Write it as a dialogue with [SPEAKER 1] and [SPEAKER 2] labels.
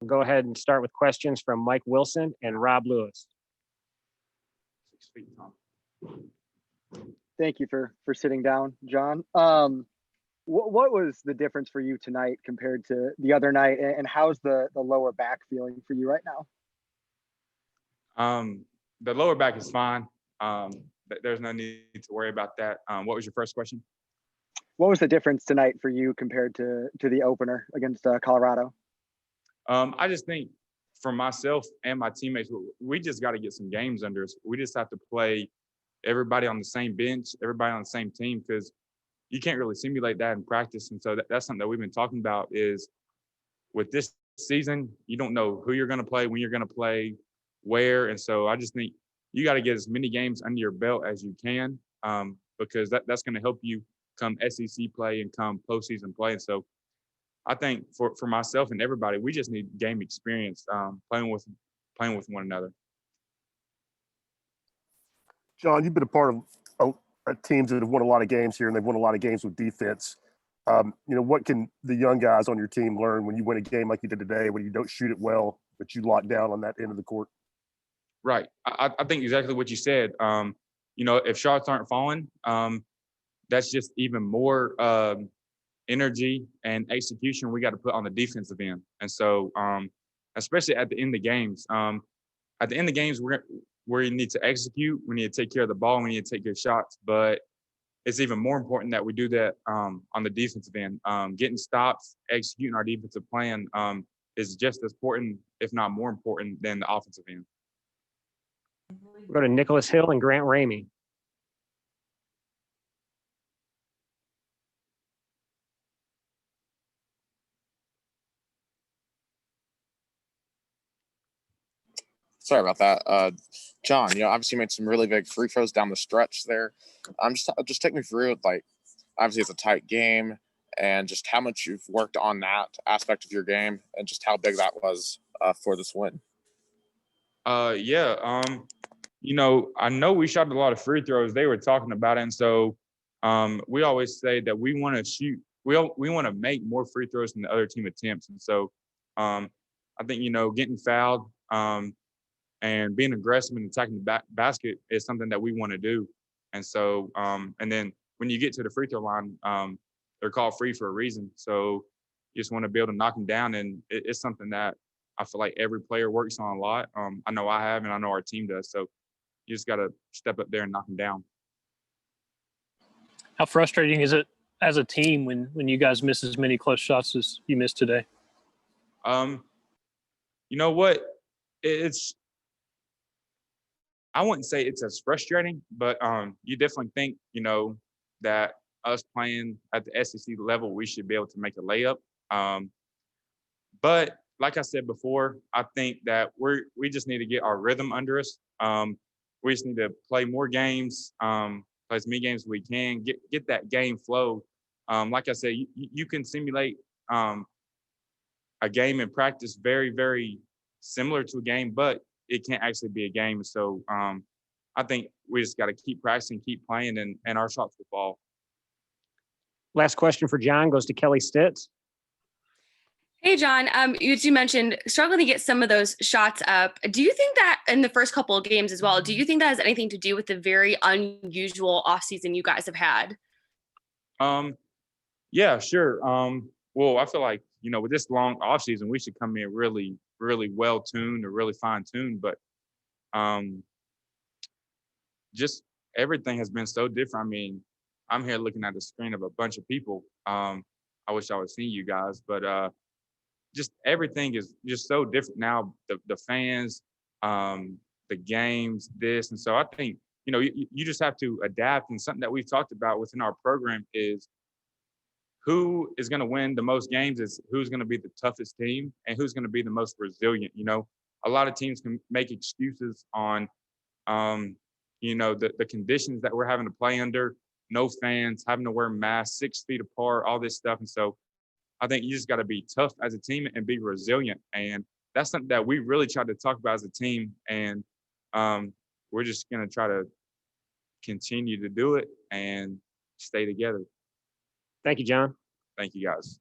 [SPEAKER 1] We'll go ahead and start with questions from Mike Wilson and Rob Lewis.
[SPEAKER 2] 6 feet, Tom.
[SPEAKER 3] Thank you for sitting down, John. What was the difference for you tonight compared to the other night, and how's the lower back feeling for you right now?
[SPEAKER 2] The lower back is fine. There's no need to worry about that. What was your first question?
[SPEAKER 3] What was the difference tonight for you compared to the opener against Colorado?
[SPEAKER 2] I just think for myself and my teammates, we just got to get some games under us. We just have to play everybody on the same bench, everybody on the same team, because you can't really simulate that in practice. And so that's something that we've been talking about is with this season, you don't know who you're going to play, when you're going to play, where. And so I just think you got to get as many games under your belt as you can, because that's going to help you come SEC play and come postseason play. And so I think for myself and everybody, we just need game experience playing with one another.
[SPEAKER 4] John, you've been a part of teams that have won a lot of games here, and they've won a lot of games with defense. What can the young guys on your team learn when you win a game like you did today, when you don't shoot it well, but you lock down on that end of the court?
[SPEAKER 2] Right. I think exactly what you said. If shots aren't falling, that's just even more energy and execution we got to put on the defensive end. And so, especially at the end of games, where you need to execute, we need to take care of the ball, we need to take good shots. But it's even more important that we do that on the defensive end. Getting stops, executing our defensive plan is just as important, if not more important, than the offensive end.
[SPEAKER 1] We'll go to Nicholas Hill and Grant Ramey.
[SPEAKER 5] Sorry about that. John, obviously you made some really big free throws down the stretch there. Just take me through it. Like, obviously it's a tight game, and just how much you've worked on that aspect of your game, and just how big that was for this win.
[SPEAKER 2] I know we shot a lot of free throws. They were talking about it, and so we always say that we want to shoot. We want to make more free throws than the other team attempts, and so I think getting fouled. And being aggressive and attacking the basket is something that we want to do. And so, and then when you get to the free throw line, they're called free for a reason. So you just want to be able to knock them down. And it's something that I feel like every player works on a lot. I know I have, and I know our team does. So you just got to step up there and knock them down.
[SPEAKER 6] How frustrating is it as a team when you guys miss as many close shots as you missed today?
[SPEAKER 2] You know what? I wouldn't say it's as frustrating, but you definitely think, that us playing at the SEC level, we should be able to make a layup. But like I said before, I think that we just need to get our rhythm under us. We just need to play more games, play as many games as we can, get that game flow. Like I said, you can simulate a game in practice very, very similar to a game, but it can't actually be a game. So I think we just got to keep practicing, keep playing, and our shots will fall.
[SPEAKER 1] Last question for John goes to Kelly Stitz.
[SPEAKER 7] Hey, John, as you mentioned, struggling to get some of those shots up. Do you think that in the first couple of games as well, do you think that has anything to do with the very unusual offseason you guys have had?
[SPEAKER 2] Yeah, sure. Well, I feel like, with this long offseason, we should come in really, really well-tuned or really fine-tuned. But just everything has been so different. I mean, I'm here looking at the screen of a bunch of people. I wish I would have seen you guys, but just everything is just so different now. The fans, the games, this. And so I think, you just have to adapt. And something that we've talked about within our program is who is going to win the most games is who's going to be the toughest team and who's going to be the most resilient. A lot of teams can make excuses on, the conditions that we're having to play under, no fans, having to wear masks, 6 feet apart, all this stuff. And so I think you just got to be tough as a team and be resilient. And that's something that we really tried to talk about as a team. And we're just going to try to continue to do it and stay together.
[SPEAKER 1] Thank you, John.
[SPEAKER 2] Thank you, guys.